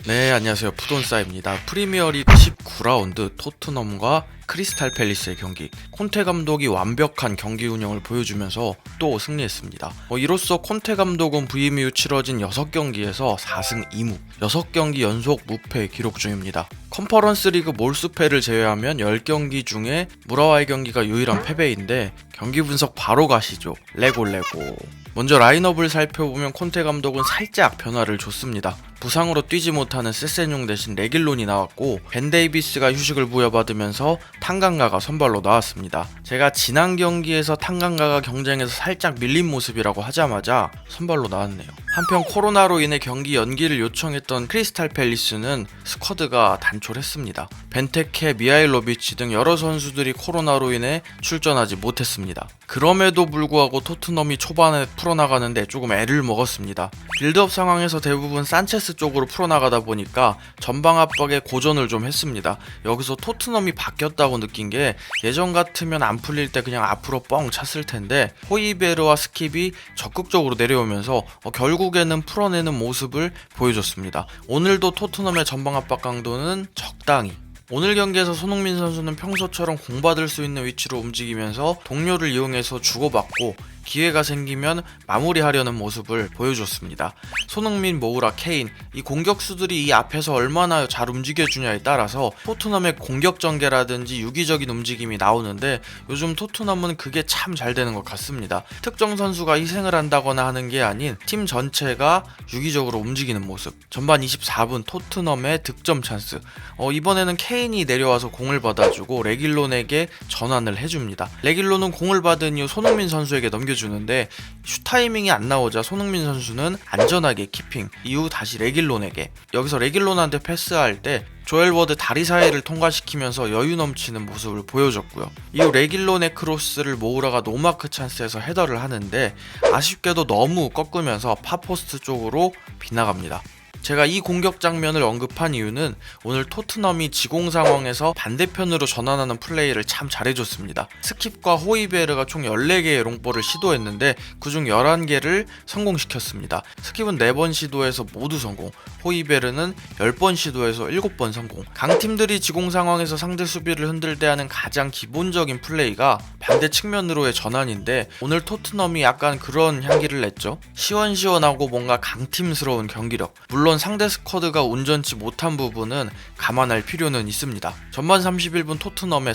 네, 안녕하세요. 푸돈싸입니다. 프리미어리그 19라운드 토트넘과 크리스탈 팰리스의 경기. 콘테 감독이 완벽한 경기 운영을 보여주면서 또 승리했습니다. 이로써 콘테 감독은 부임 이후 치러진 6경기에서 4승 2무, 6경기 연속 무패 기록 중입니다. 컨퍼런스 리그 몰수패를 제외하면 10경기 중에 무라와의 경기가 유일한 패배인데 경기 분석 바로 가시죠. 레고. 먼저 라인업을 살펴보면 콘테 감독은 살짝 변화를 줬습니다. 부상으로 뛰지 못하는 세세뇽 대신 레길론이 나왔고 벤 데이비스가 휴식을 부여받으면서 탕강가가 선발로 나왔습니다. 제가 지난 경기에서 탕강가가 경쟁에서 살짝 밀린 모습이라고 하자마자 선발로 나왔네요. 한편 코로나로 인해 경기 연기를 요청했던 크리스탈 팰리스는 스쿼드가 단촐했습니다. 벤테케, 미하일로비치 등 여러 선수들이 코로나로 인해 출전하지 못했습니다. 그럼에도 불구하고 토트넘이 초반에 풀어나가는데 조금 애를 먹었습니다. 빌드업 상황에서 대부분 산체스 쪽으로 풀어나가다 보니까 전방 압박에 고전을 좀 했습니다. 여기서 토트넘이 바뀌었다고 느낀 게 예전 같으면 안 풀릴 때 그냥 앞으로 뻥 찼을 텐데 호이베르와 스킵이 적극적으로 내려오면서 결국에는 풀어내는 모습을 보여줬습니다. 오늘도 토트넘의 전방 압박 강도는 적당히. 오늘 경기에서 손흥민 선수는 평소처럼 공받을 수 있는 위치로 움직이면서 동료를 이용해서 주고받고 기회가 생기면 마무리하려는 모습을 보여줬습니다. 손흥민, 모우라, 케인 이 공격수들이 이 앞에서 얼마나 잘 움직여주냐에 따라서 토트넘의 공격 전개라든지 유기적인 움직임이 나오는데 요즘 토트넘은 그게 참 잘 되는 것 같습니다. 특정 선수가 희생을 한다거나 하는 게 아닌 팀 전체가 유기적으로 움직이는 모습. 전반 24분 토트넘의 득점 찬스. 이번에는 케인이 내려와서 공을 받아주고 레길론에게 전환을 해줍니다. 레길론은 공을 받은 이후 손흥민 선수에게 넘겨주는데 슛 타이밍이 안 나오자 손흥민 선수는 안전하게 키핑, 이후 다시 레길론에게. 여기서 레길론한테 패스할 때 조엘 워드 다리 사이를 통과시키면서 여유 넘치는 모습을 보여줬고요. 이후 레길론의 크로스를 모우라가 노마크 찬스에서 헤더를 하는데 아쉽게도 너무 꺾으면서 파포스트 쪽으로 빗나갑니다. 제가 이 공격 장면을 언급한 이유는 오늘 토트넘이 지공 상황에서 반대편으로 전환하는 플레이를 참 잘해줬습니다. 스킵과 호이베르가 총 14개의 롱볼을 시도했는데 그중 11개를 성공시켰습니다. 스킵은 4번 시도해서 모두 성공, 호이베르는 10번 시도해서 7번 성공. 강팀들이 지공 상황에서 상대 수비를 흔들 때 하는 가장 기본적인 플레이가 반대 측면으로의 전환인데 오늘 토트넘이 약간 그런 향기를 냈죠. 시원시원하고 뭔가 강팀스러운 경기력. 물론 상대 스쿼드가 온전치 못한 부분은 감안할 필요는 있습니다. 전반 31분 토트넘의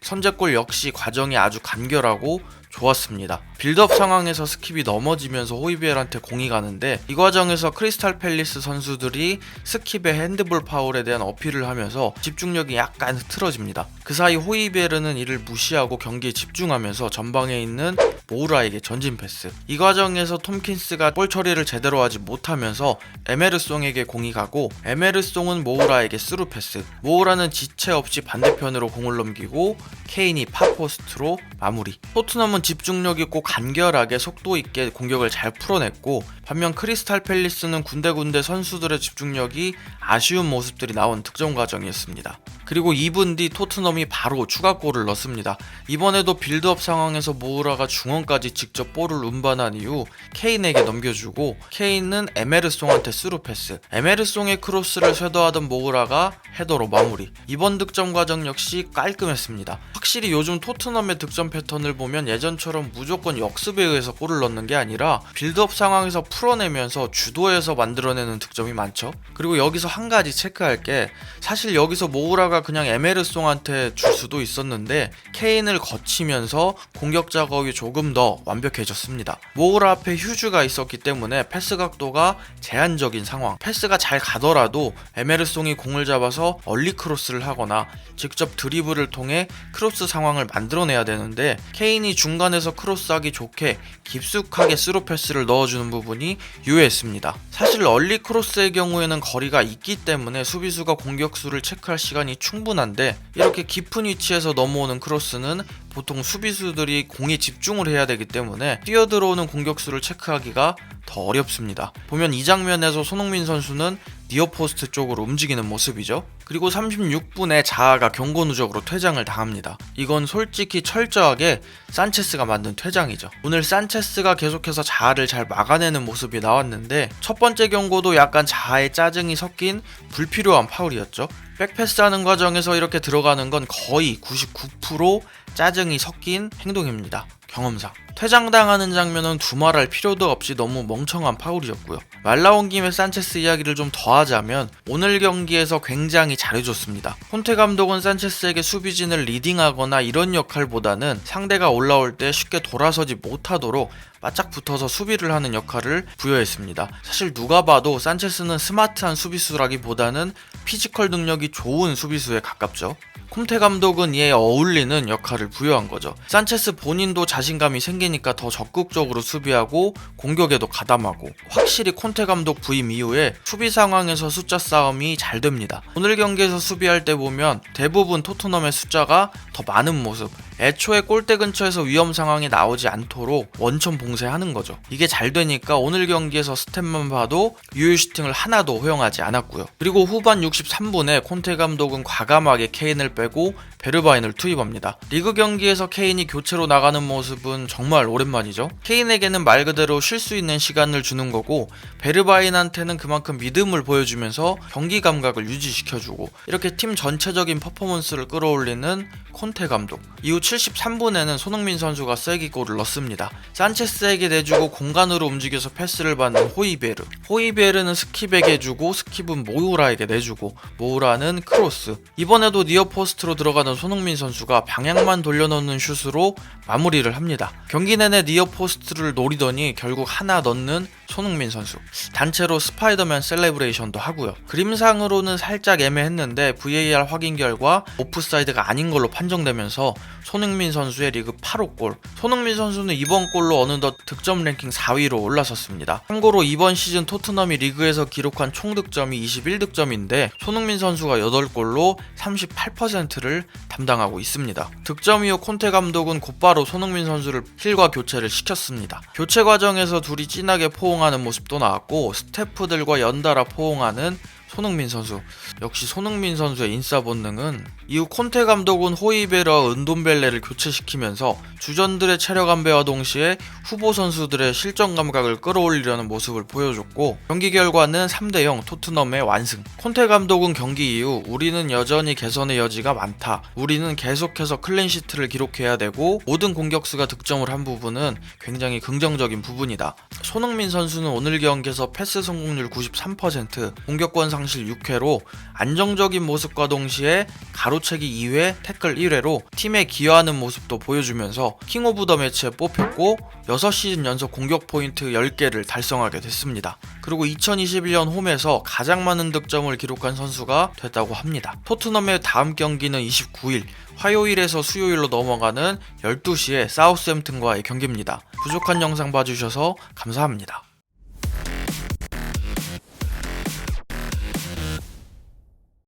선제골 역시 과정이 아주 간결하고 좋았습니다. 빌드업 상황에서 스킵이 넘어지면서 호이베르한테 공이 가는데 이 과정에서 크리스탈 팰리스 선수들이 스킵의 핸드볼 파울에 대한 어필을 하면서 집중력이 약간 흐트러집니다. 그 사이 호이베르는 이를 무시하고 경기에 집중하면서 전방에 있는 모우라에게 전진 패스. 이 과정에서 톰킨스가 볼 처리를 제대로 하지 못하면서 에메르송에게 공이 가고 에메르송은 모우라에게 스루 패스. 모우라는 지체 없이 반대편으로 공을 넘기고 케인이 파포스트로 마무리. 토트넘은 집중력 있고 간결하게 속도 있게 공격을 잘 풀어냈고 반면 크리스탈 팰리스는 군데군데 선수들의 집중력이 아쉬운 모습들이 나온 득점 과정이었습니다. 그리고 2분 뒤 토트넘이 바로 추가골을 넣습니다. 이번에도 빌드업 상황에서 모우라가 중원까지 직접 볼을 운반한 이후 케인에게 넘겨주고 케인은 에메르송한테 스루 패스. 에메르송의 크로스를 쇄도하던 모우라가 헤더로 마무리. 이번 득점 과정 역시 깔끔했습니다. 확실히 요즘 토트넘의 득점 패턴을 보면 예전처럼 무조건 역습에 의해서 골을 넣는 게 아니라 빌드업 상황에서 풀어내면서 주도해서 만들어내는 득점이 많죠. 그리고 여기서 한 가지 체크할 게 사실 여기서 모우라가 그냥 에메르송한테 줄 수도 있었는데 케인을 거치면서 공격 작업이 조금 더 완벽해졌습니다. 모우라 앞에 휴즈가 있었기 때문에 패스 각도가 제한적인 상황. 패스가 잘 가더라도 에메르송이 공을 잡아서 얼리 크로스를 하거나 직접 드리블을 통해 크로스 상황을 만들어내야 되는데 케인이 중간에서 크로스하기 좋게 깊숙하게 스루 패스를 넣어주는 부분이 유효했습니다. 사실 얼리 크로스의 경우에는 거리가 있기 때문에 수비수가 공격수를 체크할 시간이 충분한데 이렇게 깊은 위치에서 넘어오는 크로스는 보통 수비수들이 공에 집중을 해야 되기 때문에 뛰어들어오는 공격수를 체크하기가 더 어렵습니다. 보면 이 장면에서 손흥민 선수는 니어포스트 쪽으로 움직이는 모습이죠. 그리고 36분에 자아가 경고 누적으로 퇴장을 당합니다. 이건 솔직히 철저하게 산체스가 만든 퇴장이죠. 오늘 산체스가 계속해서 자아를 잘 막아내는 모습이 나왔는데 첫 번째 경고도 약간 자아의 짜증이 섞인 불필요한 파울이었죠. 백패스하는 과정에서 이렇게 들어가는 건 거의 99% 짜증이 섞인 행동입니다. 경험상. 퇴장당하는 장면은 두말할 필요도 없이 너무 멍청한 파울이었고요. 말 나온 김에 산체스 이야기를 좀 더 하자면 오늘 경기에서 굉장히 잘해줬습니다. 콘테 감독은 산체스에게 수비진을 리딩하거나 이런 역할보다는 상대가 올라올 때 쉽게 돌아서지 못하도록 바짝 붙어서 수비를 하는 역할을 부여했습니다. 사실 누가 봐도 산체스는 스마트한 수비수라기보다는 피지컬 능력이 좋은 수비수에 가깝죠. 콘테 감독은 이에 어울리는 역할을 부여한 거죠. 산체스 본인도 자신감이 생기니까 더 적극적으로 수비하고 공격에도 가담하고, 확실히 콘테 감독 부임 이후에 수비 상황에서 숫자 싸움이 잘 됩니다. 오늘 경기에서 수비할 때 보면 대부분 토트넘의 숫자가 더 많은 모습, 애초에 골대 근처에서 위험 상황이 나오지 않도록 원천 봉쇄하는 거죠. 이게 잘 되니까 오늘 경기에서 스탯만 봐도 유효 슈팅을 하나도 허용하지 않았고요. 그리고 후반 63분에 콘테 감독은 과감하게 케인을 빼고 베르바인을 투입합니다. 리그 경기에서 케인이 교체로 나가는 모습은 정말 오랜만이죠. 케인에게는 말 그대로 쉴 수 있는 시간을 주는 거고, 베르바인한테는 그만큼 믿음을 보여주면서 경기 감각을 유지시켜주고, 이렇게 팀 전체적인 퍼포먼스를 끌어올리는 콘테 감독. 이후 73분에는 손흥민 선수가 쐐기골을 넣습니다. 산체스에게 내주고 공간으로 움직여서 패스를 받는 호이베르. 호이베르는 스킵에게 주고 스킵은 모우라에게 내주고, 모우라는 크로스. 이번에도 니어포스트로 들어가는 손흥민 선수가 방향만 돌려놓는 슛으로 마무리를 합니다. 경기 내내 니어포스트를 노리더니 결국 하나 넣는 손흥민 선수. 단체로 스파이더맨 셀레브레이션도 하고요. 그림상으로는 살짝 애매했는데 VAR 확인 결과 오프사이드가 아닌 걸로 판정되면서 손흥민 선수의 리그 8호 골. 손흥민 선수는 이번 골로 어느덧 득점 랭킹 4위로 올라섰습니다. 참고로 이번 시즌 토트넘이 리그에서 기록한 총 득점이 21득점인데 손흥민 선수가 8골로 38%를 담당하고 있습니다. 득점 이후 콘테 감독은 곧바로 손흥민 선수를 힐과 교체를 시켰습니다. 교체 과정에서 둘이 진하게 포옹하는 모습도 나왔고, 스태프들과 연달아 포옹하는 손흥민 선수. 역시 손흥민 선수의 인싸 본능은. 이후 콘테 감독은 호이베르와 은돔벨레를 교체시키면서 주전들의 체력 안배와 동시에 후보 선수들의 실전 감각을 끌어올리려는 모습을 보여줬고, 경기 결과는 3대0 토트넘의 완승. 콘테 감독은 경기 이후 우리는 여전히 개선의 여지가 많다. 우리는 계속해서 클린시트를 기록해야 되고 모든 공격수가 득점을 한 부분은 굉장히 긍정적인 부분이다. 손흥민 선수는 오늘 경기에서 패스 성공률 93%, 공격권 상실 6회로 안정적인 모습과 동시에 가로채기 2회, 태클 1회로 팀에 기여하는 모습도 보여주면서 킹 오브 더 매치에 뽑혔고 6시즌 연속 공격 포인트 10개를 달성하게 됐습니다. 그리고 2021년 홈에서 가장 많은 득점을 기록한 선수가 됐다고 합니다. 토트넘의 다음 경기는 29일 화요일에서 수요일로 넘어가는 12시에 사우스햄튼과의 경기입니다. 부족한 영상 봐주셔서 감사합니다.